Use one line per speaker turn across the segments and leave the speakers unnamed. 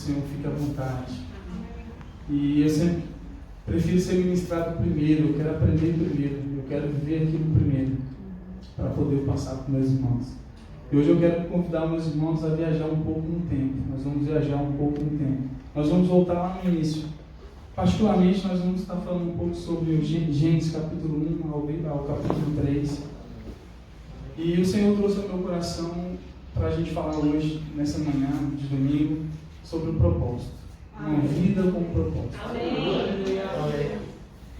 Senhor fique à vontade. E eu sempre prefiro ser ministrado primeiro, eu quero aprender primeiro, eu quero viver aquilo primeiro, para poder passar para os meus irmãos. E hoje eu quero convidar meus irmãos a viajar um pouco no tempo. Nós vamos viajar um pouco no tempo. Nós vamos voltar lá no início. Particularmente, nós vamos estar falando um pouco sobre o Gênesis capítulo 1 ao capítulo 3. E o Senhor trouxe ao meu coração para a gente falar hoje, nessa manhã de domingo, sobre o propósito. Uma vida com propósito.
Amém.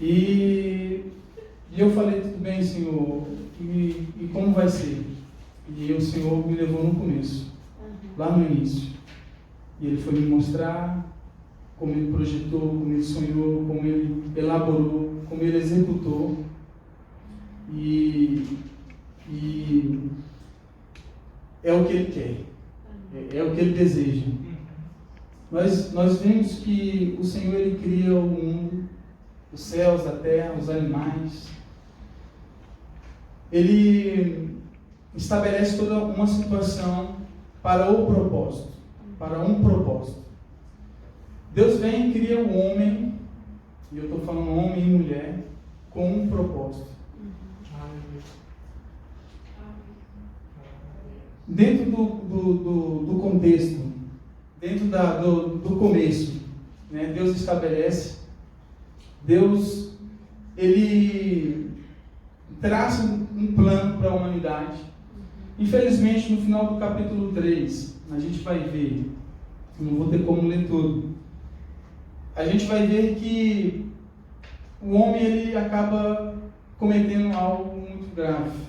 E eu falei, tudo bem, Senhor, e como vai ser? E o Senhor me levou no começo, lá no início. E Ele foi me mostrar como Ele projetou, como Ele sonhou, como Ele elaborou, como Ele executou. E é o que Ele quer, é o que Ele deseja. Nós vemos que o Senhor Ele cria o mundo, os céus, a terra, os animais. Ele estabelece toda uma situação para o propósito, para um propósito. Deus vem e cria o homem, e eu estou falando homem e mulher, com um propósito. Dentro do contexto, dentro do começo, né, Deus estabelece, Deus ele traça um plano para a humanidade. Infelizmente, no final do capítulo 3, a gente vai ver, não vou ter como ler tudo, a gente vai ver que o homem ele acaba cometendo algo muito grave.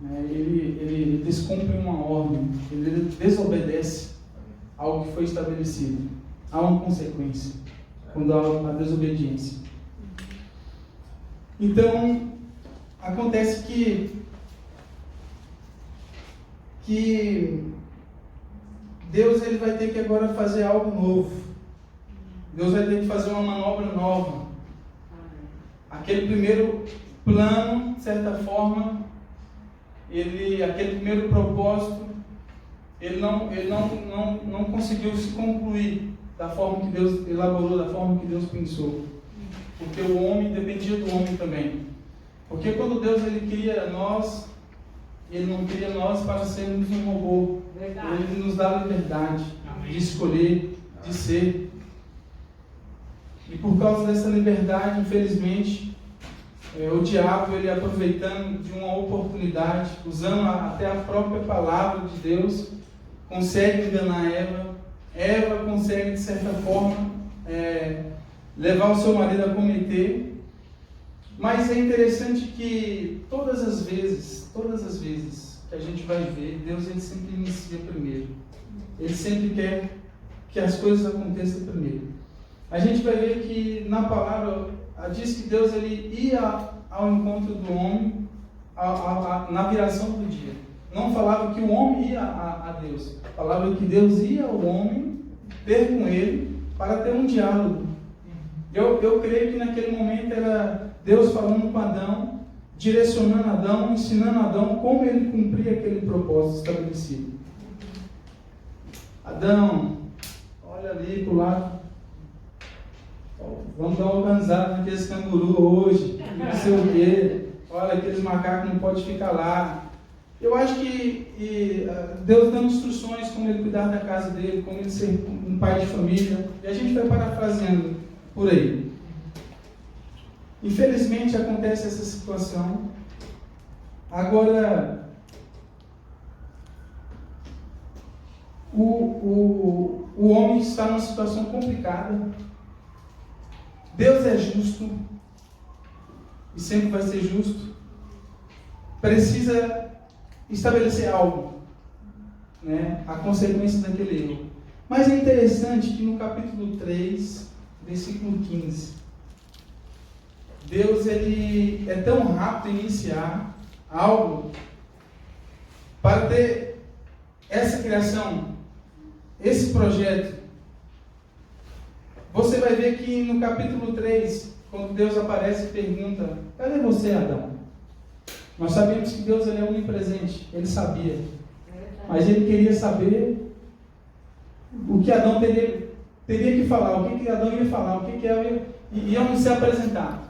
Ele descumpre uma ordem, ele desobedece algo que foi estabelecido. Há uma consequência quando há a desobediência. Então, acontece que Deus ele vai ter que agora fazer algo novo. Deus vai ter que fazer uma manobra nova. Aquele primeiro plano, de certa forma, aquele primeiro propósito, ele não conseguiu se concluir da forma que Deus elaborou, da forma que Deus pensou. Porque o homem dependia do homem também. Porque quando Deus ele cria nós, Ele não cria nós para sermos um robô.
Verdade.
Ele nos dá a liberdade de escolher, de ser. E por causa dessa liberdade, infelizmente, o diabo, ele aproveitando de uma oportunidade, usando até a própria palavra de Deus, consegue enganar Eva. Eva consegue, de certa forma, levar o seu marido a cometer. Mas é interessante que todas as vezes que a gente vai ver, Deus ele sempre inicia primeiro. Ele sempre quer que as coisas aconteçam primeiro. A gente vai ver que na palavra diz que Deus ele ia ao encontro do homem na viração do dia. Não falava que o homem ia a Deus. Falava que Deus ia ao homem ter com ele para ter um diálogo. Eu creio que naquele momento era Deus falando com Adão, direcionando Adão, ensinando Adão como ele cumpria aquele propósito estabelecido. Adão, olha ali para o lado. Vamos dar uma organizada naqueles cangurus hoje, não sei o quê. Olha, aqueles macacos não podem ficar lá. Eu acho que Deus dando instruções como ele cuidar da casa dele, como ele ser um pai de família. E a gente vai parafraseando por aí. Infelizmente acontece essa situação. Agora, o homem está numa situação complicada. Deus é justo e sempre vai ser justo. Precisa estabelecer algo, né? A consequência daquele erro. Mas é interessante que no capítulo 3, versículo 15, Deus ele é tão rápido em iniciar algo para ter essa criação, esse projeto. Você vai ver que no capítulo 3, quando Deus aparece e pergunta: cadê você, Adão? Nós sabemos que Deus ele é onipresente, ele sabia. Mas ele queria saber o que Adão teria que falar, o que Adão ia falar, o que iam se apresentar.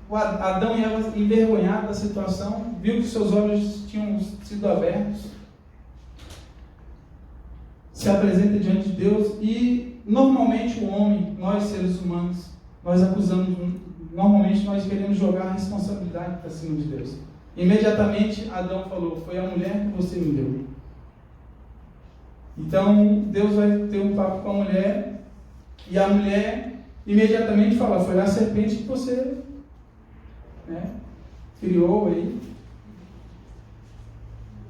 O Adão e Eva, envergonhado da situação, viu que seus olhos tinham sido abertos, se apresenta diante de Deus e normalmente o homem, nós seres humanos, nós acusamos, normalmente nós queremos jogar a responsabilidade para cima de Deus. Imediatamente Adão falou, foi a mulher que você me deu. Então Deus vai ter um papo com a mulher e a mulher imediatamente fala, foi a serpente que você criou aí.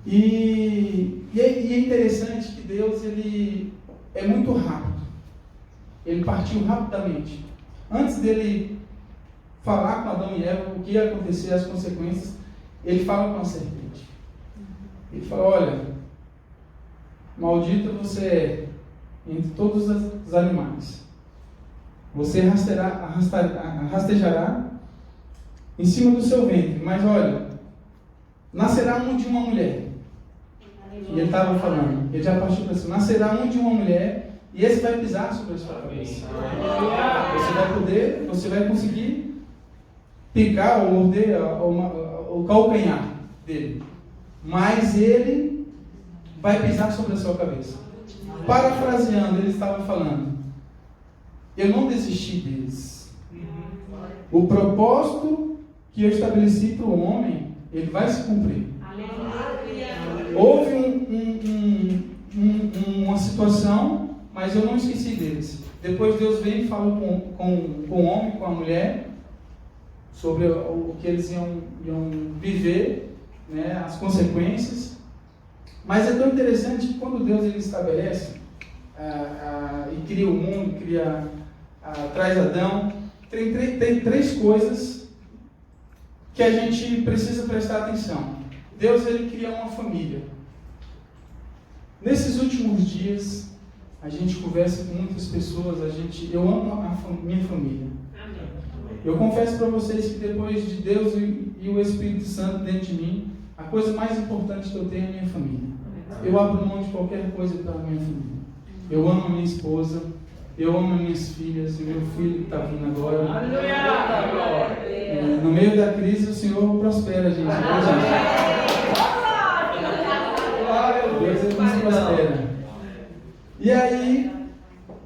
E é interessante que Deus ele é muito rápido. Ele partiu rapidamente. Antes dele falar com Adão e Eva o que ia acontecer, as consequências, ele fala com a serpente. Ele fala, olha, maldita você é entre todos os animais. Você rastejará em cima do seu ventre. Mas olha, nascerá um de uma mulher. E ele estava falando, ele já partiu para cima. Nascerá um de uma mulher e esse vai pisar sobre a sua cabeça. Você vai conseguir picar ou morder o calcanhar dele. Mas ele vai pisar sobre a sua cabeça. Parafraseando, ele estava falando, eu não desisti deles. O propósito que eu estabeleci para o homem, ele vai se cumprir. Houve uma situação, mas eu não esqueci deles. Depois Deus vem e fala com o homem, com a mulher, sobre o que eles iam viver, né, as consequências. Mas é tão interessante que quando Deus ele estabelece e cria o mundo, traz Adão, tem três coisas que a gente precisa prestar atenção. Deus ele cria uma família. Nesses últimos dias, a gente conversa com muitas pessoas, eu amo minha família. Eu confesso para vocês que depois de Deus e o Espírito Santo dentro de mim, a coisa mais importante que eu tenho é a minha família. Eu abro mão de qualquer coisa pela minha família. Eu amo a minha esposa, eu amo as minhas filhas, e meu filho que está vindo agora. No meio da crise, o Senhor prospera, gente. Deus ele nos prospera. E aí,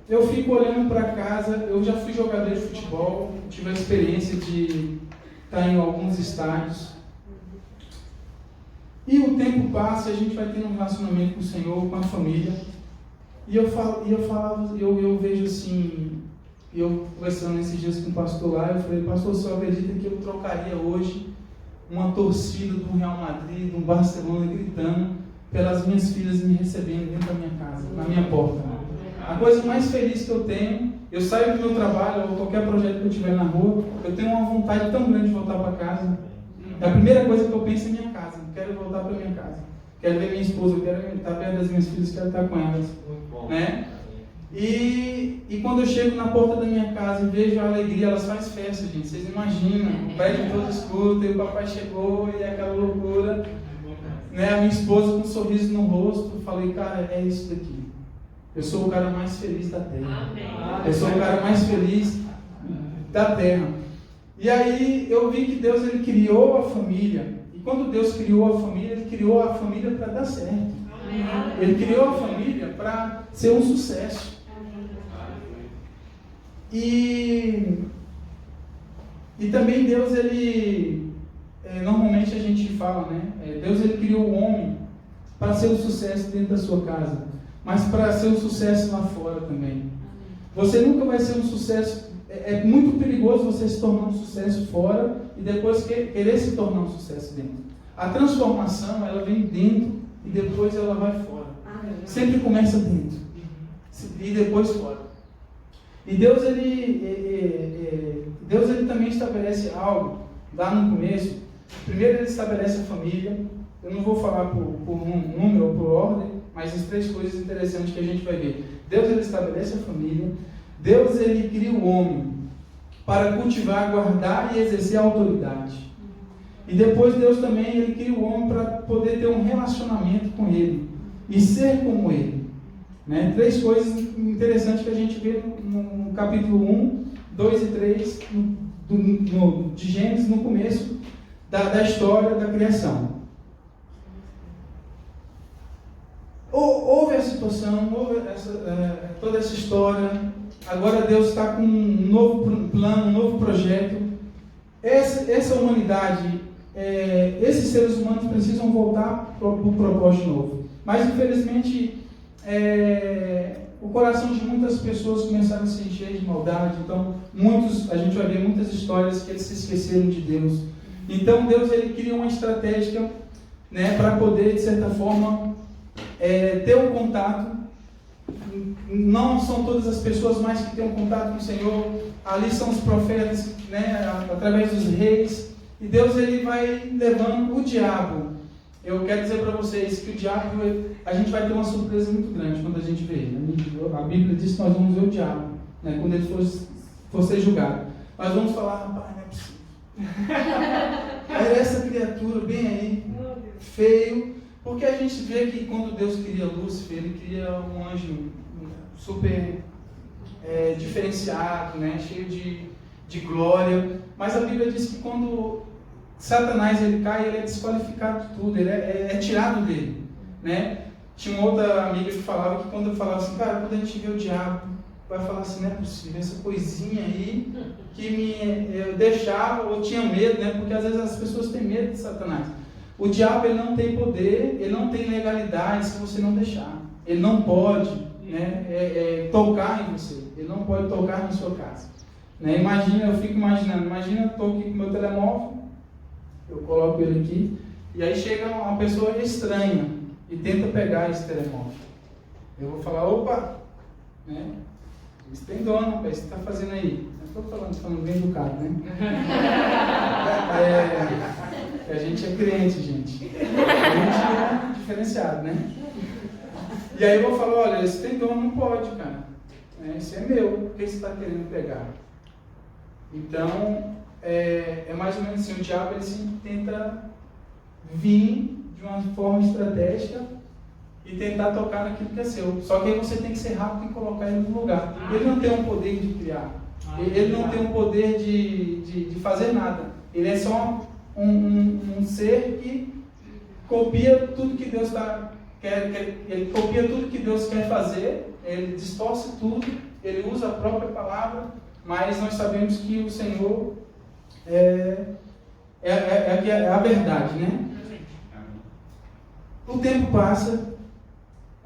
eu fico olhando para casa. Eu já fui jogador de futebol, tive a experiência de estar em alguns estádios. E o tempo passa e a gente vai tendo um relacionamento com o Senhor, com a família. E eu vejo assim, eu conversando esses dias com o pastor lá, eu falei, pastor, você acredita que eu trocaria hoje uma torcida do Real Madrid, do Barcelona, gritando, pelas minhas filhas me recebendo dentro da minha casa, na minha porta. A coisa mais feliz que eu tenho, eu saio do meu trabalho, ou qualquer projeto que eu tiver na rua, eu tenho uma vontade tão grande de voltar para casa. A primeira coisa que eu penso é minha casa, eu quero voltar para minha casa. Quero ver minha esposa, eu quero estar perto das minhas filhas, quero estar com elas. Né? E quando eu chego na porta da minha casa e vejo a alegria, elas fazem festa, gente. Vocês imaginam, o prédio todo escuta, e o papai chegou e aquela loucura. Né? A minha esposa com um sorriso no rosto, eu falei, cara, é isso daqui. Eu sou o cara mais feliz da terra. Eu sou o cara mais feliz da terra. E aí eu vi que Deus ele criou a família. E quando Deus criou a família, ele criou a família para dar certo. Ele criou a família para ser um sucesso. E também Deus, ele normalmente a gente fala, né? Deus ele criou o homem para ser um sucesso dentro da sua casa, mas para ser um sucesso lá fora também. Você nunca vai ser um sucesso. É muito perigoso você se tornar um sucesso fora e depois querer se tornar um sucesso dentro. A transformação, ela vem dentro e depois ela vai fora. Sempre começa dentro e depois fora. E Deus ele também estabelece algo lá no começo. Primeiro ele estabelece a família. Eu não vou falar por um número ou por ordem, mas as três coisas interessantes que a gente vai ver. Deus ele estabelece a família. Deus ele cria o homem para cultivar, guardar e exercer a autoridade. E depois Deus também ele cria o homem para poder ter um relacionamento com ele e ser como ele. Né? 3 coisas interessantes que a gente vê no capítulo 1, 2 e 3 de Gênesis, no começo da história da criação. Houve a situação, houve toda essa história. Agora Deus está com um novo plano, um novo projeto. Essa humanidade, esses seres humanos precisam voltar para o propósito novo. Mas infelizmente o coração de muitas pessoas começaram a se encher de maldade. Então a gente vai ver muitas histórias que eles se esqueceram de Deus. Então Deus ele cria uma estratégia, né, para poder, de certa forma, ter um contato. Não são todas as pessoas mais que têm um contato com o Senhor. Ali são os profetas, né, através dos reis. E Deus ele vai levando o diabo. Eu quero dizer para vocês que o diabo, a gente vai ter uma surpresa muito grande quando a gente vê ele. A Bíblia diz que nós vamos ver o diabo, né, quando ele for ser julgado. Nós vamos falar, rapaz, não é possível. Era essa criatura bem aí, feio. Porque a gente vê que quando Deus cria Lúcifer, ele cria um anjo super diferenciado, né, cheio de glória. Mas a Bíblia diz que quando Satanás ele cai, ele é desqualificado de tudo, ele é tirado dele, né? Tinha uma outra amiga que falava que quando eu falava assim, cara, quando a gente vê o diabo, vai falar assim, não é possível, essa coisinha aí que eu deixava, ou tinha medo, né? Porque às vezes as pessoas têm medo de Satanás. O diabo ele não tem poder, ele não tem legalidade se você não deixar. Ele não pode, né, tocar em você, ele não pode tocar na sua casa. Né? Imagina, eu fico imaginando, eu estou aqui com o meu telemóvel, eu coloco ele aqui, e aí chega uma pessoa estranha e tenta pegar esse telemóvel. Eu vou falar, opa, né? Isso tem dono, rapaz, o que você está fazendo aí? Eu estou falando bem educado, né? A gente é crente, gente. A gente é diferenciado, né? E aí eu vou falar, olha, esse tem dono, não pode, cara. Esse é meu, por que você está querendo pegar? Então, é mais ou menos assim, o diabo ele sempre tenta vir de uma forma estratégica e tentar tocar naquilo que é seu. Só que aí você tem que ser rápido em colocar ele no lugar. Ele não tem um poder de criar. Ele não tem um poder de fazer nada. Ele é só um ser que copia tudo que Deus ele copia tudo que Deus quer fazer, ele distorce tudo, ele usa a própria palavra, mas nós sabemos que o Senhor é a verdade, né? O tempo passa,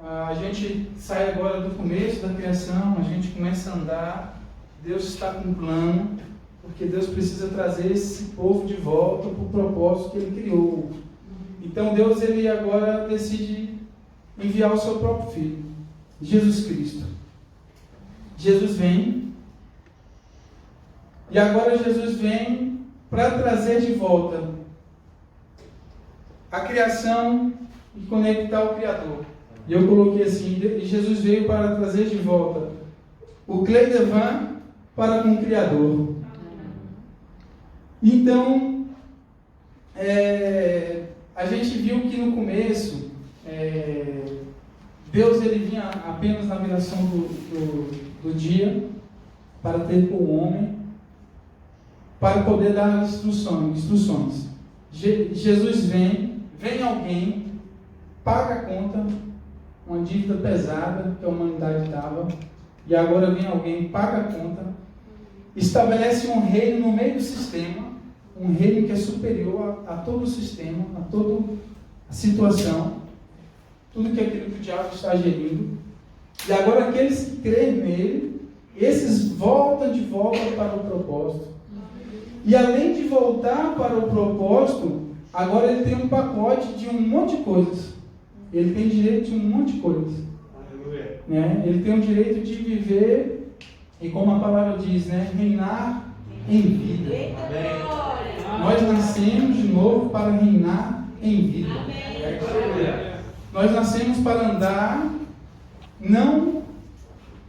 a gente sai agora do começo da criação, a gente começa a andar, Deus está com um plano, porque Deus precisa trazer esse povo de volta para o propósito que Ele criou. Então Deus ele agora decide enviar o seu próprio Filho, Jesus Cristo. Jesus vem, e agora Jesus vem para trazer de volta a criação e conectar o Criador. E eu coloquei assim, Jesus veio para trazer de volta o Cleidevan para com o Criador. Então, a gente viu que no começo, Deus ele vinha apenas na viração do dia para ter com o homem, para poder dar instruções. Jesus vem alguém, paga a conta, uma dívida pesada que a humanidade estava, e agora vem alguém, paga a conta, estabelece um reino no meio do sistema, um reino que é superior a todo o sistema, a toda a situação, tudo que aquilo que o diabo está gerindo. E agora aqueles que creem nele, esses voltam de volta para o propósito. E além de voltar para o propósito, agora ele tem um pacote de um monte de coisas. Ele tem direito de um monte de coisas. Né? Ele tem o direito de viver, e como a palavra diz, né? Reinar em vida. Nós nascemos de novo para reinar em vida. Nós nascemos para andar não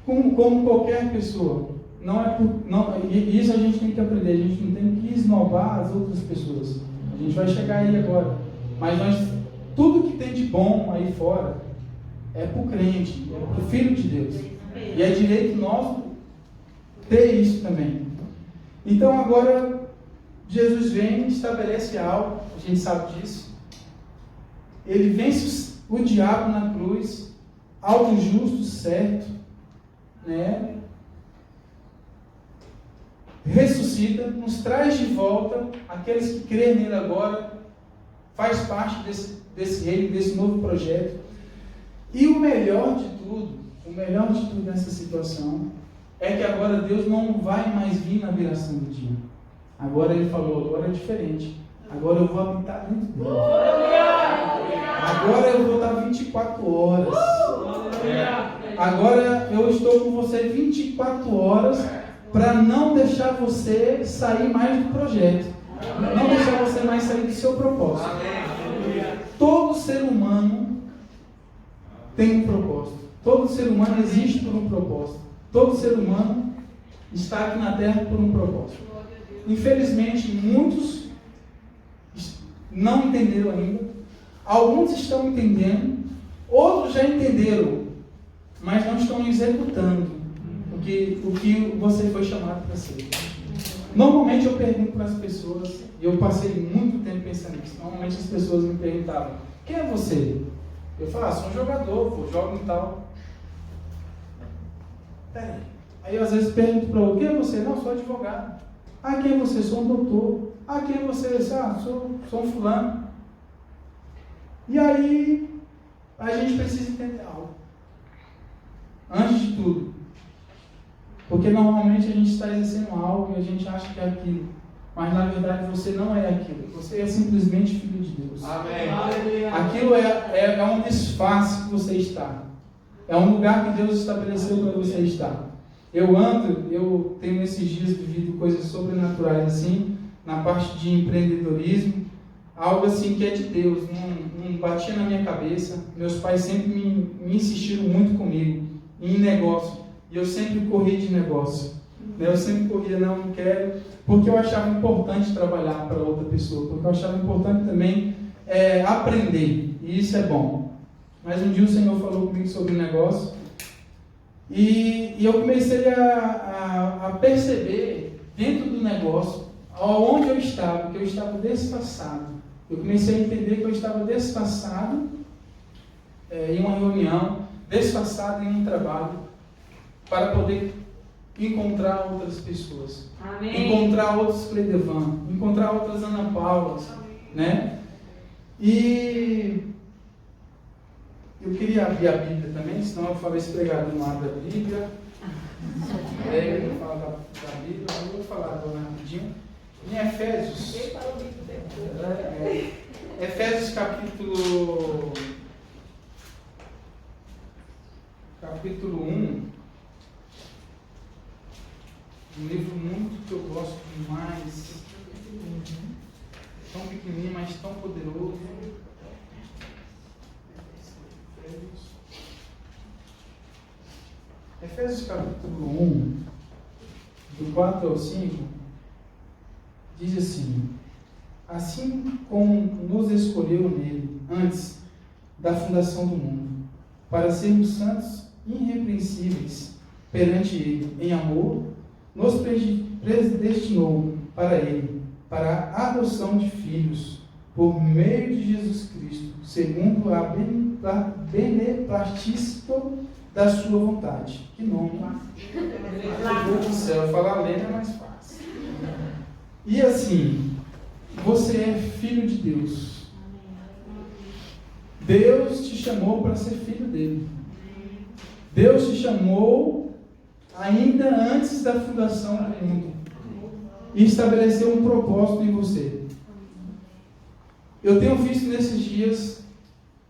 como qualquer pessoa. Isso a gente tem que aprender. A gente não tem que esnobar as outras pessoas. A gente vai chegar aí agora. Mas tudo que tem de bom aí fora, é para o crente, é para o Filho de Deus. E é direito nosso ter isso também. Então agora Jesus vem e estabelece algo, a gente sabe disso. Ele vence o diabo na cruz, algo justo, certo, né? Ressuscita, nos traz de volta, aqueles que creem nele agora, faz parte desse reino, desse novo projeto. E o melhor de tudo nessa situação, é que agora Deus não vai mais vir na viração do dia. Agora ele falou, agora é diferente. Agora eu vou habitar dentro dele. Agora eu vou estar 24 horas. Agora eu estou com você 24 horas para não deixar você sair mais do projeto. Não deixar você mais sair do seu propósito. Todo ser humano tem um propósito. Todo ser humano existe por um propósito. Todo ser humano está aqui na Terra por um propósito. Infelizmente, muitos não entenderam ainda. Alguns estão entendendo. Outros já entenderam, mas não estão executando o que você foi chamado para ser. Normalmente eu pergunto para as pessoas, e eu passei muito tempo pensando nisso. Normalmente as pessoas me perguntavam: quem é você? Eu falo: sou um jogador, jogo e tal. Peraí. Aí eu às vezes pergunto para o: quem é você? Não, sou advogado. Ah, quem é você? Sou um doutor. Ah, quem é você? Ah, sou um fulano. E aí a gente precisa entender algo. Antes de tudo. Porque normalmente a gente está exercendo algo e a gente acha que é aquilo. Mas na verdade você não é aquilo. Você é simplesmente filho de Deus. Amém. Aquilo é um disfarce que você está. É um lugar que Deus estabeleceu para você estar. Eu tenho esses dias vivido coisas sobrenaturais assim, na parte de empreendedorismo, algo assim que é de Deus, não batia na minha cabeça. Meus pais sempre me insistiram muito comigo em negócio, e eu sempre corri de negócio. Eu sempre corria, não quero, porque eu achava importante trabalhar para outra pessoa, porque eu achava importante também aprender, e isso é bom. Mas um dia o Senhor falou comigo sobre o negócio, e eu comecei a perceber dentro do negócio onde eu estava, que eu estava desfasado. Eu comecei a entender que eu estava desfasado em uma reunião, desfasado em um trabalho, para poder encontrar outras pessoas. Amém. Encontrar outros Cledevan, encontrar outras Ana Paulas, né? E eu queria abrir a Bíblia também, senão eu falei esse pregador não abre a Bíblia. Ele fala da Bíblia, eu vou falar agora rapidinho. Em Efésios. Efésios capítulo 1. Um livro muito que eu gosto demais. Tão pequenininho, mas tão poderoso. Efésios capítulo 1, do 4 ao 5, diz assim: assim como nos escolheu nele, antes da fundação do mundo, para sermos santos e irrepreensíveis perante ele, em amor, nos predestinou para ele, para a adoção de filhos, por meio de Jesus Cristo, segundo a beneplácito da sua vontade. Que nome? Meu Deus do céu, falar lendo é mais fácil. E assim, você é filho de Deus. Deus te chamou para ser filho dele. Deus te chamou ainda antes da fundação do mundo e estabeleceu um propósito em você. Eu tenho visto nesses dias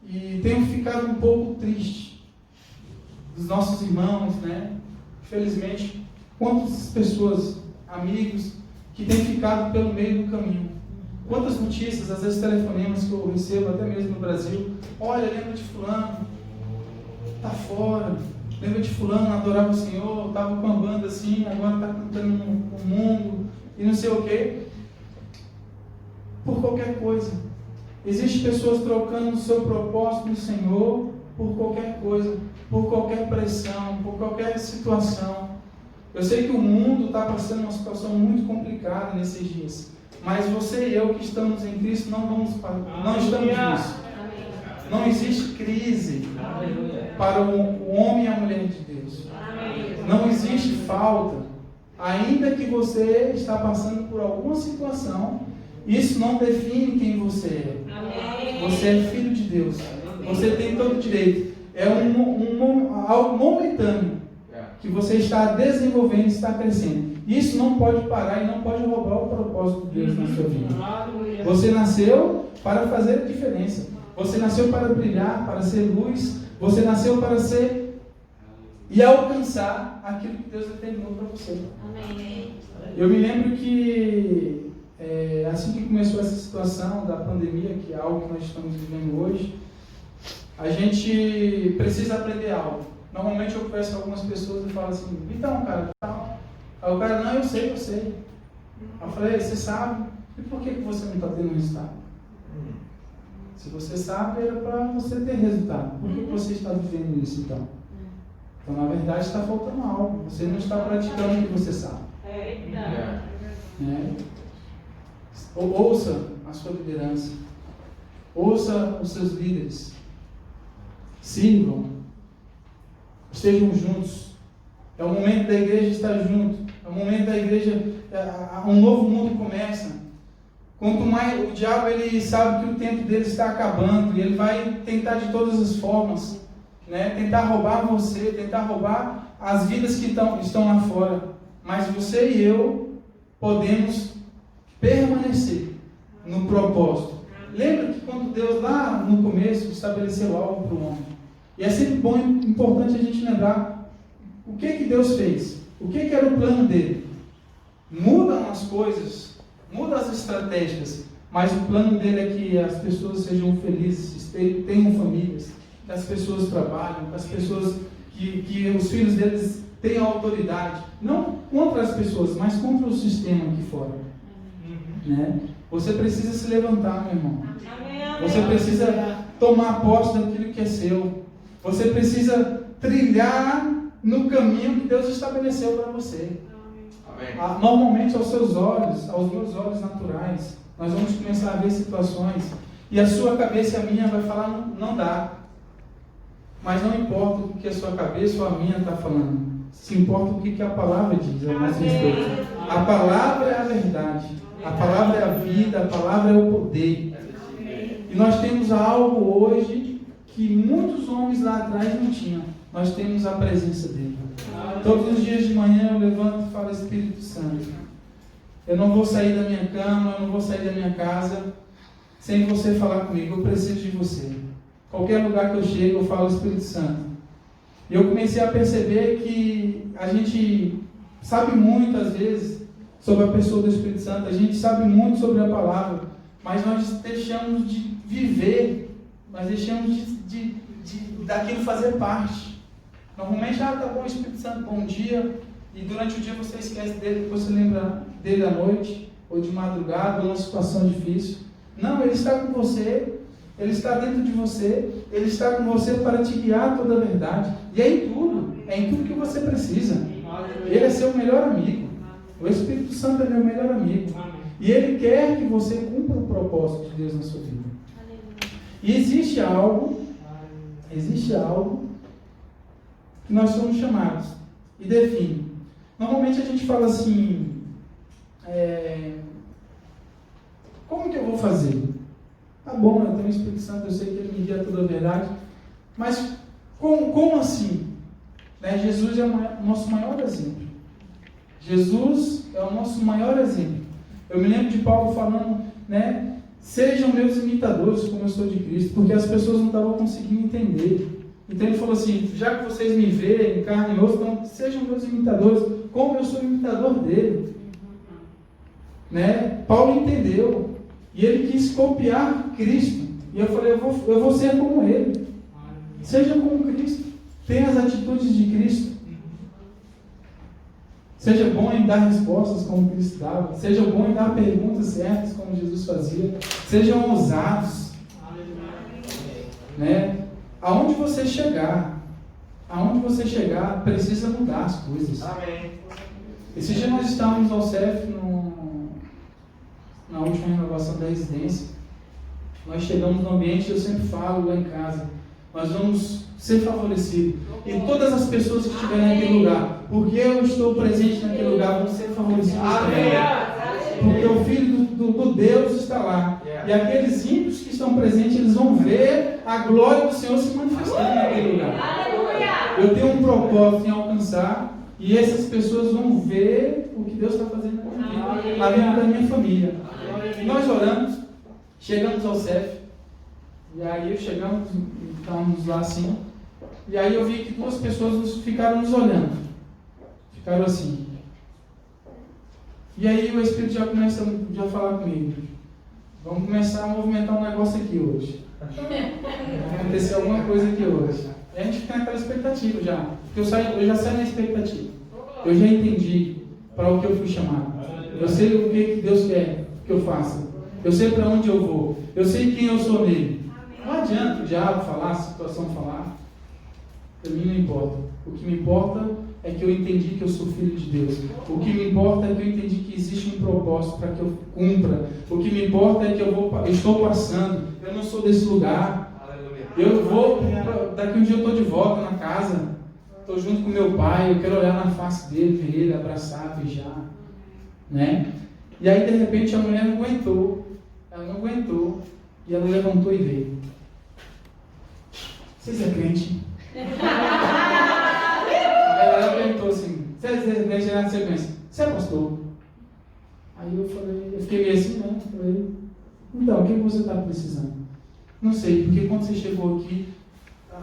e tenho ficado um pouco triste dos nossos irmãos, né? Infelizmente, quantas pessoas, amigos, que têm ficado pelo meio do caminho. Quantas notícias, às vezes telefonemas que eu recebo, até mesmo no Brasil: olha, lembra de fulano, está fora. Lembra de fulano, adorava o Senhor, estava com a banda assim, agora está cantando no mundo, e não sei o quê. Por qualquer coisa. Existem pessoas trocando o seu propósito no Senhor por qualquer coisa, por qualquer pressão, por qualquer situação. Eu sei que o mundo está passando uma situação muito complicada nesses dias, mas você e eu que estamos em Cristo não estamos nisso. Não existe crise para o homem e a mulher de Deus. Não existe falta. Ainda que você está passando por alguma situação, isso não define quem você é. Você é filho de Deus. Você tem todo o direito. É algo momentâneo que você está desenvolvendo, está crescendo. Isso não pode parar e não pode roubar o propósito de Deus na sua vida. Você nasceu para fazer a diferença. Você nasceu para brilhar, para ser luz. Você nasceu para ser e alcançar aquilo que Deus determinou para você. Eu me lembro que assim que começou essa situação da pandemia, que é algo que nós estamos vivendo hoje, a gente precisa aprender algo. Normalmente eu converso com algumas pessoas e falo assim, então, cara, tal. Aí o cara, não, eu sei. Eu falei, você sabe? E por que você não está tendo resultado? Se você sabe, era para você ter resultado. Por que você está vivendo isso então? Então, na verdade, está faltando algo. Você não está praticando o que você sabe. Ouça a sua liderança. Ouça os seus líderes. Sirvam. Estejam juntos. É o momento da igreja estar junto. É o momento da igreja, um novo mundo começa. Quanto mais o diabo, ele sabe que o tempo dele está acabando, e ele vai tentar de todas as formas, tentar roubar você, tentar roubar as vidas que estão lá fora. Mas você e eu podemos permanecer no propósito. Lembra que quando Deus lá no começo estabeleceu algo para o homem, e é sempre bom e importante a gente lembrar o que Deus fez, o que era o plano dele. Mudam as coisas, mudam as estratégias, mas o plano dele é que as pessoas sejam felizes, tenham famílias, que as pessoas trabalhem, que as pessoas, que os filhos deles tenham autoridade, não contra as pessoas, mas contra o sistema aqui fora. Você precisa se levantar, meu irmão. Você precisa tomar posse daquilo que é seu. Você precisa trilhar no caminho que Deus estabeleceu para você. Normalmente, aos seus olhos, aos meus olhos naturais, nós vamos começar a ver situações e a sua cabeça e a minha vai falar, não dá. Mas não importa o que a sua cabeça ou a minha está falando. Se importa o que a palavra diz ao nosso respeito. A palavra é a verdade. A palavra é a vida. A palavra é o poder. E nós temos algo hoje que muitos homens lá atrás não tinham. Nós temos a presença dele. Todos os dias de manhã eu levanto e falo, Espírito Santo, eu não vou sair da minha cama, eu não vou sair da minha casa sem você falar comigo. Eu preciso de você. Qualquer lugar que eu chego, eu falo, Espírito Santo. E eu comecei a perceber que a gente sabe muito, às vezes, sobre a pessoa do Espírito Santo. A gente sabe muito sobre a palavra, mas nós deixamos de viver, nós deixamos daquilo fazer parte. Normalmente, tá bom, Espírito Santo, bom dia, e durante o dia você esquece dele, depois você lembra dele à noite, ou de madrugada, ou numa situação difícil. Não, ele está com você, ele está dentro de você, ele está com você para te guiar toda a verdade. E é em tudo que você precisa. Ele é seu melhor amigo. O Espírito Santo é meu melhor amigo. E ele quer que você cumpra o propósito de Deus na sua vida. E existe algo que nós somos chamados e define. Normalmente a gente fala assim, como que eu vou fazer? Tá bom, eu tenho o Espírito Santo, eu sei que ele me guia toda a verdade, mas como assim? Jesus é o nosso maior exemplo. Jesus é o nosso maior exemplo. Eu me lembro de Paulo falando, sejam meus imitadores como eu sou de Cristo, porque as pessoas não estavam conseguindo entender. Então ele falou assim, já que vocês me veem em carne e osso, então sejam meus imitadores, como eu sou imitador dele. Paulo entendeu, e ele quis copiar Cristo, e eu falei, eu vou ser como ele. Seja como Cristo, tenha as atitudes de Cristo. Seja bom em dar respostas como Cristo dava, seja bom em dar perguntas certas como Jesus fazia, sejam ousados. aonde você chegar, precisa mudar as coisas.
Amém.
Esse dia nós estávamos ao CEF na última renovação da residência. Nós chegamos no ambiente, eu sempre falo lá em casa, nós vamos ser favorecidos. E todas as pessoas que estiverem naquele lugar, porque eu estou presente naquele lugar, vão ser favorecidos também. Porque o Filho do Deus está lá. E aqueles ímpios que estão presentes, eles vão ver a glória do Senhor se manifestando naquele lugar. Eu tenho um propósito em alcançar, e essas pessoas vão ver o que Deus está fazendo na minha vida, na vida da minha família. E nós oramos, chegamos ao CEF, e aí chegamos, estávamos lá assim, e aí eu vi que duas pessoas ficaram nos olhando, ficaram assim. E aí o Espírito já começa a falar comigo: vamos começar a movimentar um negócio aqui hoje. Vai acontecer alguma coisa aqui hoje. E a gente fica naquela expectativa já. Porque eu já saio na expectativa. Eu já entendi para o que eu fui chamado. Eu sei o que Deus quer que eu faça. Eu sei para onde eu vou. Eu sei quem eu sou nele. Não adianta o diabo falar, a situação falar. Para mim não importa. O que me importa é que eu entendi que eu sou filho de Deus. O que me importa é que eu entendi que existe um propósito para que eu cumpra. O que me importa é que eu estou passando. Eu não sou desse lugar. Eu vou, daqui um dia eu estou de volta na casa. Estou junto com meu pai. Eu quero olhar na face dele, ver ele, abraçar, beijar. Né? E aí de repente a mulher não aguentou. Ela não aguentou. E ela levantou e veio. Vocês é crente? Ela perguntou assim: você é crente na sequência? Você é pastor? Aí eu fiquei meio assim, né? Falei: então, o que você está precisando? Não sei, porque quando você chegou aqui,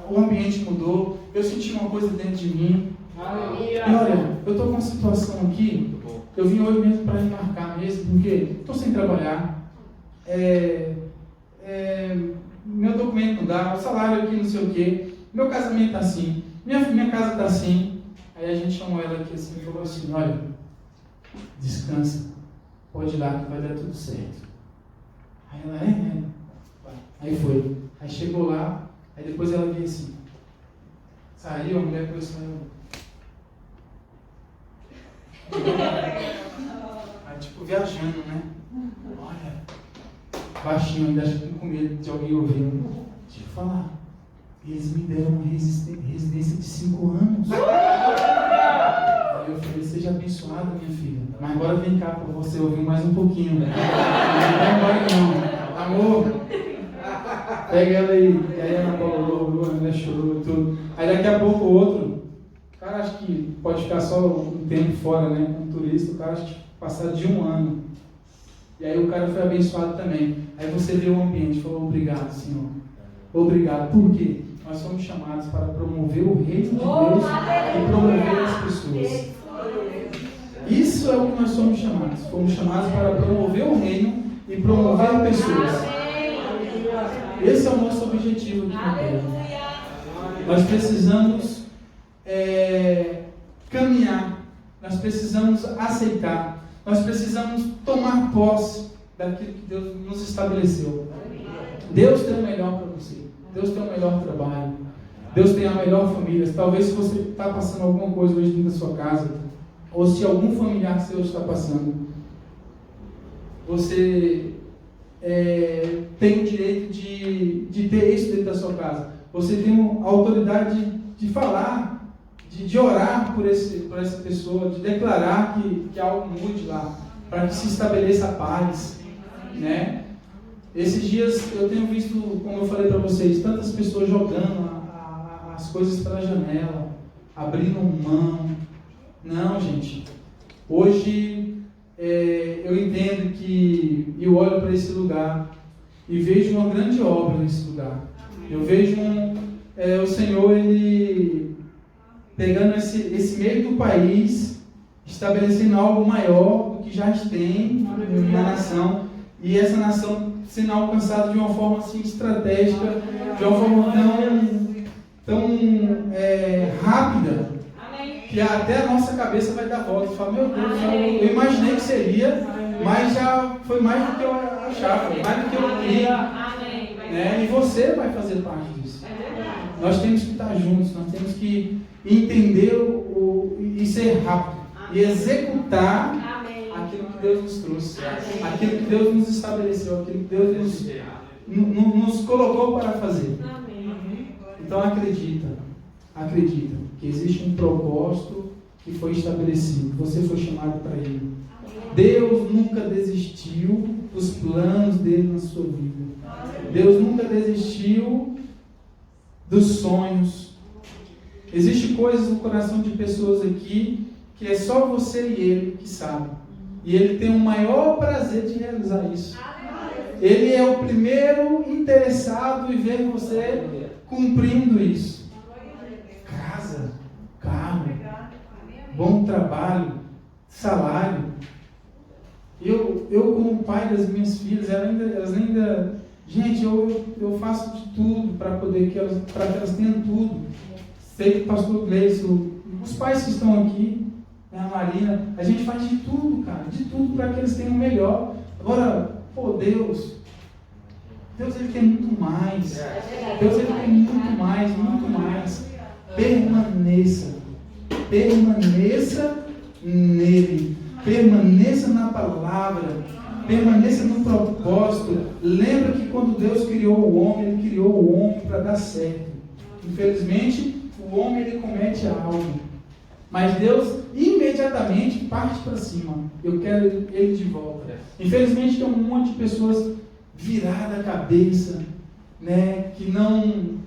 o ambiente mudou, eu senti uma coisa dentro de mim. E olha, eu estou com uma situação aqui, eu vim hoje mesmo para remarcar mesmo, porque estou sem trabalhar, meu documento não dá, o salário aqui não sei o quê, meu casamento está assim, minha casa está assim. Aí a gente chamou ela aqui assim e falou assim: olha, descansa, pode ir lá que vai dar tudo certo. Aí ela, Aí foi. Aí chegou lá, aí depois ela veio assim. Saiu, a mulher começou aí tipo viajando, né? Olha, baixinho, ainda acho que com medo de alguém ouvir. Deixa eu falar. Eles me deram uma residência de 5 anos. Aí eu falei: seja abençoada, minha filha. Mas agora vem cá para você ouvir mais um pouquinho. Não vai embora não. Amor, pega ela aí. E aí ela falou, ela chorou e tudo. Aí daqui a pouco o outro, o cara acha que pode ficar só um tempo fora, né? Como turista, o cara acha que passar de 1 ano. E aí o cara foi abençoado também. Aí você vê o ambiente e falou: obrigado, Senhor. Obrigado. Por quê? Nós somos chamados para promover o reino de Deus e promover as pessoas. Isso é o que nós somos chamados. Fomos chamados para promover o reino e promover pessoas. Esse é o nosso objetivo aqui na terra. Nós precisamos caminhar. Nós precisamos aceitar. Nós precisamos tomar posse daquilo que Deus nos estabeleceu. Deus tem o melhor para você. Deus tem o melhor trabalho. Deus tem a melhor família. Talvez se você está passando alguma coisa hoje dentro da sua casa, ou se algum familiar seu está passando, você tem o direito de ter isso dentro da sua casa. Você tem a autoridade de falar, de orar por essa pessoa, de declarar que algo mude lá, para que se estabeleça a paz, né? Esses dias eu tenho visto, como eu falei para vocês, tantas pessoas jogando as coisas pela janela, abrindo mão. Não, gente. Hoje eu entendo que eu olho para esse lugar e vejo uma grande obra nesse lugar. Eu vejo o Senhor, Ele pegando esse meio do país, estabelecendo algo maior do que já tem na nação. E essa nação sendo alcançada de uma forma assim estratégica, de uma forma tão rápida, que até a nossa cabeça vai dar volta. Você fala: meu Deus, eu imaginei que seria, mas já foi mais do que eu achava, foi mais do que eu queria. Né? E você vai fazer parte disso. Nós temos que estar juntos, nós temos que entender e ser rápido. E executar aquilo que Deus nos trouxe. Aquilo que Deus nos estabeleceu. Aquilo que Deus nos colocou para fazer. Então acredita que existe um propósito que foi estabelecido. Você foi chamado para ele. Deus nunca desistiu dos planos dele na sua vida. Deus nunca desistiu dos sonhos. Existem coisas no coração de pessoas aqui que é só você e ele que sabe. E ele tem o maior prazer de realizar isso. Ele é o primeiro interessado em ver você cumprindo isso. Casa, carro, bom trabalho, salário. Eu como pai das minhas filhas, elas ainda gente, eu faço de tudo para que elas tenham tudo. Sei que o pastor Gleison, os pais que estão aqui, a Marina, a gente faz de tudo, cara, de tudo para que eles tenham o melhor. Agora, Deus ele tem muito mais. Deus ele tem muito mais. Permaneça nele, permaneça na palavra, permaneça no propósito. Lembra que quando Deus criou o homem, ele criou o homem para dar certo. Infelizmente, o homem ele comete algo, mas Deus imediatamente parte para cima. Eu quero ele de volta. Infelizmente tem um monte de pessoas viradas a cabeça, né? Que não.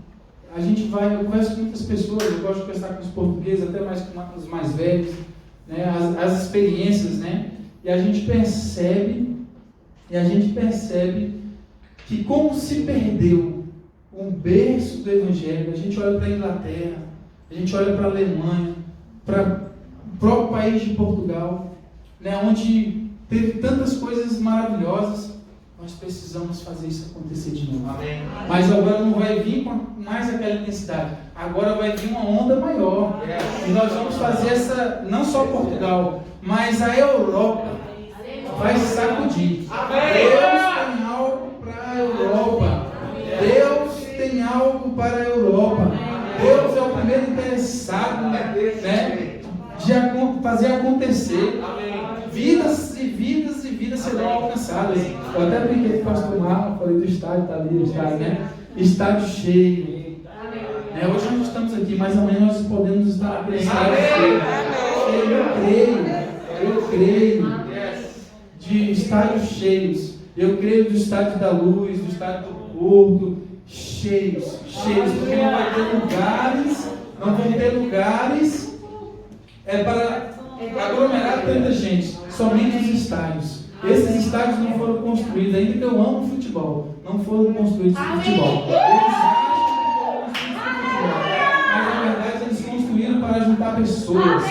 Eu converso com muitas pessoas, eu gosto de conversar com os portugueses, até mais com os mais velhos, né? As experiências, né? E a gente percebe que como se perdeu um berço do Evangelho. A gente olha para a Inglaterra, a gente olha para a Alemanha, para o próprio país de Portugal, né, onde teve tantas coisas maravilhosas. Nós precisamos fazer isso acontecer de novo. Amém. Mas agora não vai vir com mais aquela intensidade. Agora vai vir uma onda maior. E nós vamos fazer essa, não só Portugal, mas a Europa vai sacudir. Deus tem algo para a Europa. Deus tem algo para a Europa. Deus é o primeiro interessado, né, de fazer acontecer. Vidas e vidas e vidas serão alcançadas. Eu até brinquei com o pastor Marlon, falei do estádio, está ali o estádio, né? Estádio cheio. Hoje nós estamos aqui, mas amanhã nós podemos estar naquele estádio cheio. Eu creio de estádios cheios. Eu creio do estádio da Luz, do estádio do Porto, cheios, porque não vai ter lugares para aglomerar tanta gente, somente os estádios. Esses estádios não foram construídos, ainda que eu amo futebol, não foram construídos para futebol. Eles acham que foram construídos para futebol, mas na verdade eles construíram para juntar pessoas.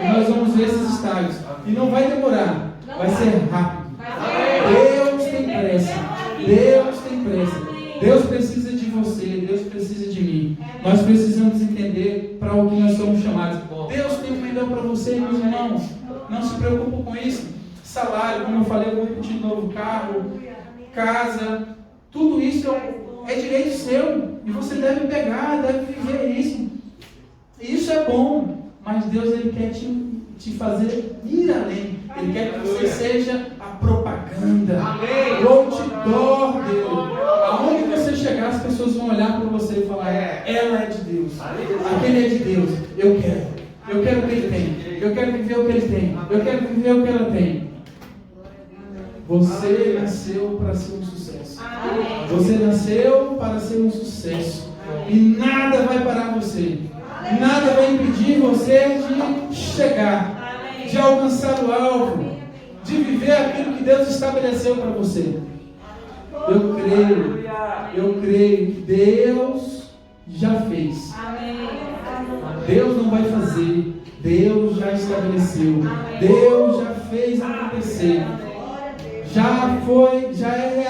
E nós vamos ver esses estádios. E não vai demorar, vai ser rápido. Deus tem pressa. Deus precisa de você, Deus precisa de mim. Nós precisamos entender para o que nós somos chamados. Deus tem o melhor para você, meus irmãos. Não se preocupe com isso. Salário, como eu falei, eu vou repetir de novo, carro, casa, tudo isso é direito seu. E você deve pegar, deve viver isso. E isso é bom, mas Deus ele quer te fazer ir além. Ele quer que você seja a propaganda, o outdoor dele. Aonde você chegar, as pessoas vão olhar para você e falar: ela é de Deus, aquele é de Deus. Eu quero o que ele tem, eu quero viver o que ele tem, eu quero viver o que ela tem. Você nasceu para ser um sucesso. Você nasceu para ser um sucesso. E nada vai parar você. Nada vai impedir você de chegar, de alcançar o alvo, de viver aquilo que Deus estabeleceu para você. Eu creio que Deus já fez. Deus não vai fazer, Deus já estabeleceu, Deus já fez acontecer. Já é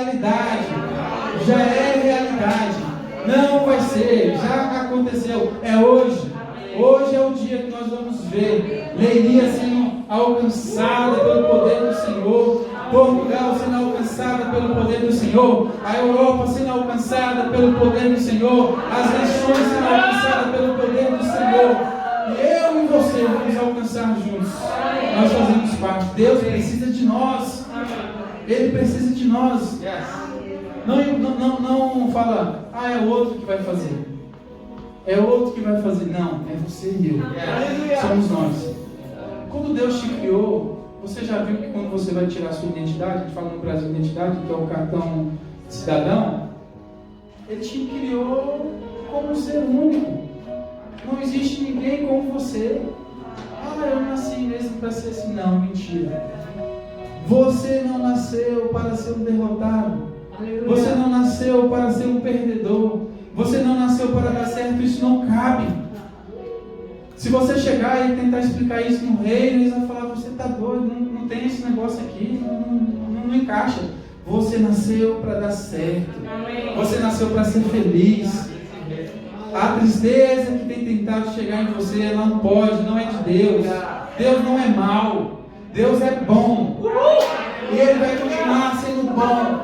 realidade. Não vai ser, já aconteceu, é hoje. Hoje é o dia que nós vamos ver Leiria sendo alcançada pelo poder do Senhor, Portugal sendo alcançada alcançada pelo poder do Senhor, a Europa sendo alcançada pelo poder do Senhor, as nações sendo alcançadas pelo poder do Senhor, e eu e você vamos alcançar juntos. Nós fazemos parte. Deus precisa de nós. Ele precisa de nós. Não fala, é o outro que vai fazer. É o outro que vai fazer. Não, é você e eu. Somos nós. Quando Deus te criou, você já viu que quando você vai tirar a sua identidade, a gente fala no Brasil identidade, que é o cartão cidadão, Ele te criou como um ser único. Não existe ninguém como você. Eu nasci mesmo para ser assim. Não, mentira. Você não nasceu para ser um derrotado. Você não nasceu para ser um perdedor. Você não nasceu para dar certo. Isso não cabe. Se você chegar e tentar explicar isso no reino, eles vão falar, você está doido, não tem esse negócio aqui, não encaixa. Você nasceu para dar certo. Você nasceu para ser feliz. A tristeza que tem tentado chegar em você, não pode, não é de Deus. Deus não é mau. Deus é bom. E Ele vai continuar sendo bom.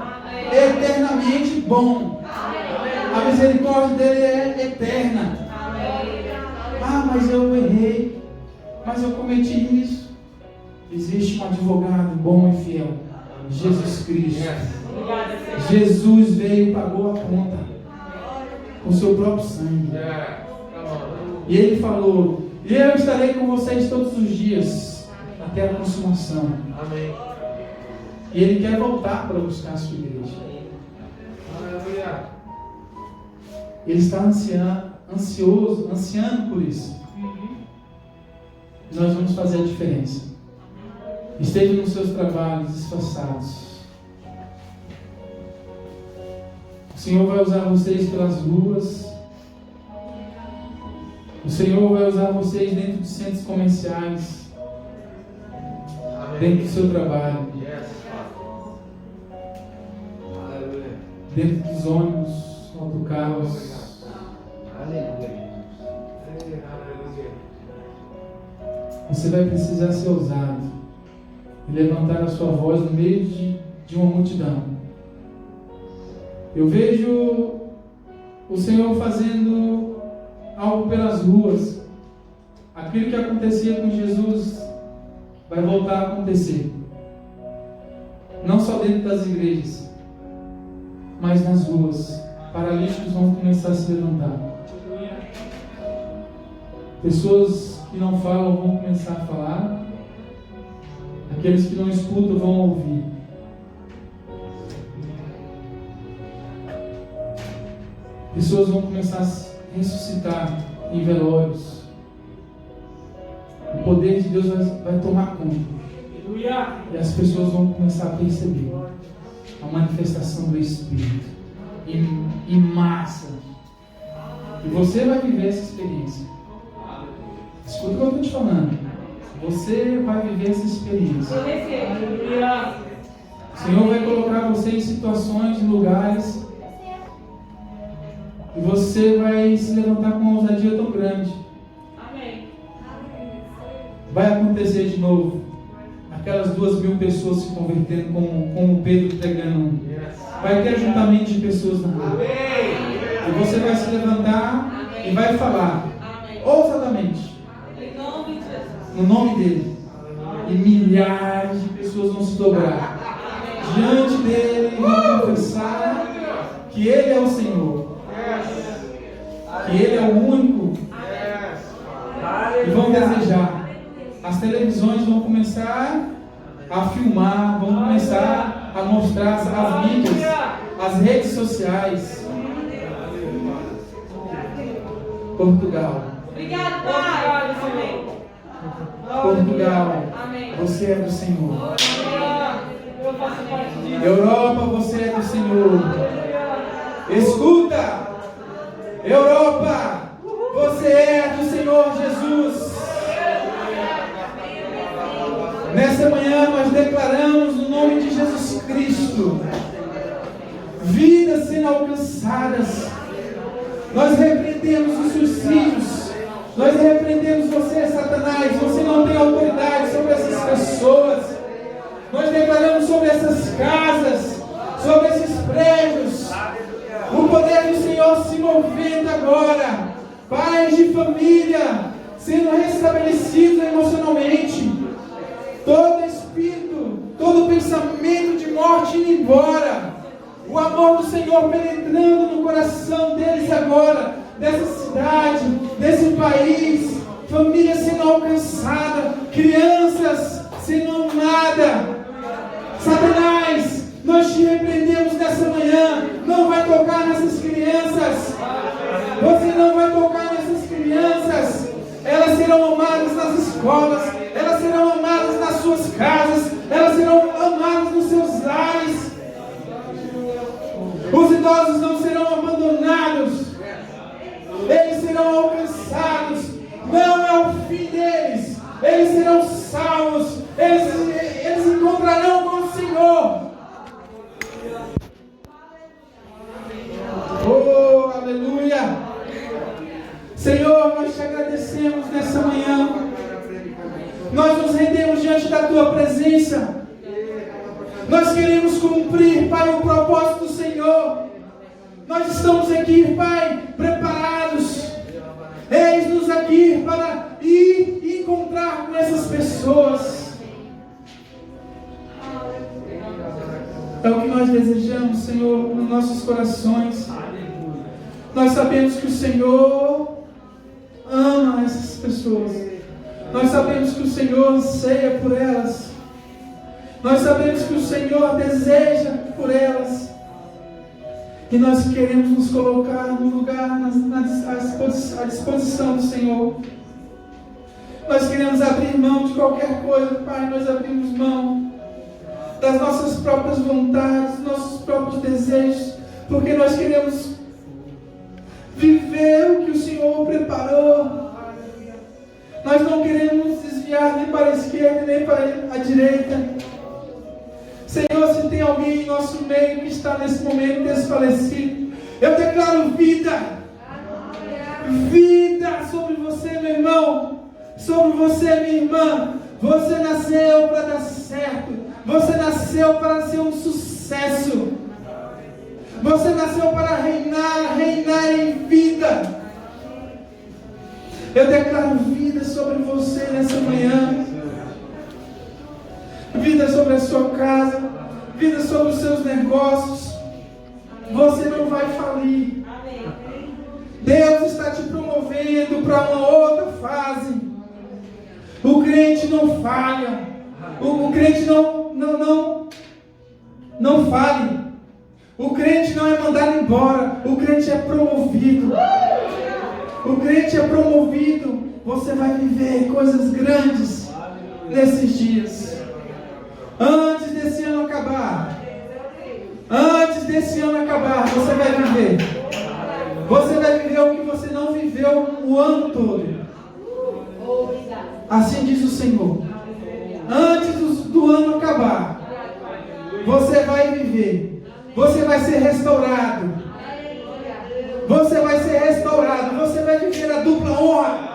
Eternamente bom. A misericórdia dele é eterna. Mas eu errei. Mas eu cometi isso. Existe um advogado bom e fiel. Jesus Cristo. Jesus veio e pagou a conta com seu próprio sangue. E Ele falou, e eu estarei com vocês todos os dias até a consumação. Amém. E Ele quer voltar para buscar a sua igreja. Aleluia. Ele está ansiando por isso. E nós vamos fazer a diferença. Esteja nos seus trabalhos esforçados. O Senhor vai usar vocês pelas ruas. O Senhor vai usar vocês dentro dos centros comerciais. Dentro do seu trabalho. Dentro dos ônibus, autocarros. Você vai precisar ser ousado e levantar a sua voz no meio de uma multidão. Eu vejo o Senhor fazendo algo pelas ruas. Aquilo que acontecia com Jesus vai voltar a acontecer. Não só dentro das igrejas, mas nas ruas. Paralíticos vão começar a se levantar. Pessoas que não falam vão começar a falar. Aqueles que não escutam vão ouvir. Pessoas vão começar a ressuscitar em velórios. O poder de Deus vai tomar conta. E as pessoas vão começar a perceber a manifestação do Espírito em massa. E você vai viver essa experiência. Escuta o que eu estou te falando. Você vai viver essa experiência. O Senhor vai colocar você em situações, em lugares, e você vai se levantar com uma ousadia tão grande. Vai acontecer de novo. Aquelas 2.000 pessoas se convertendo, como Pedro pregando. Vai ter ajuntamento de pessoas na rua. E você vai se levantar e vai falar ousadamente no nome dele. E milhares de pessoas vão se dobrar diante dele e vão confessar que ele é o Senhor, que ele é o único, e vão desejar. As televisões vão começar a filmar, vão começar a mostrar as mídias, as redes sociais. Portugal.
Obrigado, Pai.
Portugal, você é do Senhor. Europa, você é do Senhor. Escuta, Europa, você é do Senhor Jesus. Nessa manhã nós declaramos no nome de Jesus Cristo vidas sendo alcançadas. Nós repreendemos os suicídios. Nós repreendemos você, Satanás. Você não tem autoridade sobre essas pessoas. Nós declaramos sobre essas casas, avivamento agora. Pais de família sendo restabelecidos emocionalmente. Todo espírito, todo pensamento de morte indo embora. O amor do Senhor penetrando no coração deles agora, dessa cidade, desse país. Família sendo alcançada, crianças sendo amadas. Satanás, nós te repreendemos nessa manhã. Não vai tocar nessas crianças. Você não vai tocar nessas crianças. Elas serão amadas nas escolas. Elas serão amadas nas suas casas. Elas serão amadas nos seus lares. Os idosos não serão abandonados. Eles serão alcançados. Não é o fim deles. Eles serão salvos. Eles encontrarão com o Senhor. Oh, aleluia. Senhor, nós te agradecemos nessa manhã. Nós nos rendemos diante da tua presença. Nós queremos cumprir, Pai, o propósito do Senhor. Nós estamos aqui, Pai, preparados. Eis-nos aqui para ir encontrar com essas pessoas. É o que nós desejamos, Senhor, nos nossos corações. Nós sabemos que o Senhor ama essas pessoas. Nós sabemos que o Senhor anseia por elas. Nós sabemos que o Senhor deseja por elas. E nós queremos nos colocar no lugar, à disposição do Senhor. Nós queremos abrir mão de qualquer coisa, Pai. Nós abrimos mão das nossas próprias vontades, dos nossos próprios desejos, porque nós queremos viver o que o Senhor preparou. Nós não queremos nos desviar nem para a esquerda, nem para a direita. Senhor, se tem alguém em nosso meio que está nesse momento desfalecido, eu declaro vida. Vida sobre você, meu irmão. Sobre você, minha irmã. Você nasceu para dar certo. Você nasceu para ser um sucesso. Você nasceu para reinar em vida. Eu declaro vida sobre você nessa manhã. Vida sobre a sua casa, vida sobre os seus negócios. Você não vai falir. Deus está te promovendo para uma outra fase. O crente não falha. O crente não fale. O crente não é mandado embora. O crente é promovido. O crente é promovido. Você vai viver coisas grandes nesses dias. Antes desse ano acabar, você vai viver. Você vai viver o que você não viveu o ano todo. Assim diz o Senhor. Antes do ano acabar, você vai viver. Você vai ser restaurado. Você vai ser restaurado. Você vai viver a dupla honra.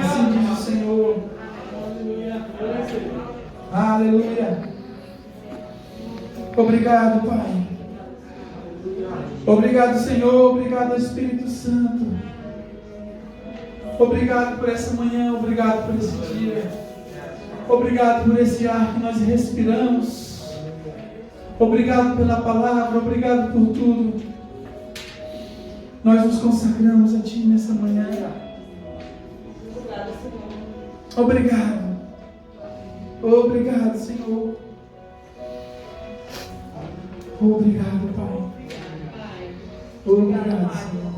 Assim diz o Senhor. Aleluia. Obrigado, Pai. Obrigado, Senhor. Obrigado, Espírito Santo. Obrigado por essa manhã. Obrigado por esse dia. Obrigado por esse ar que nós respiramos. Obrigado pela palavra. Obrigado por tudo. Nós nos consagramos a Ti nessa manhã. Obrigado. Obrigado, Senhor. Obrigado, Pai. Obrigado, Senhor.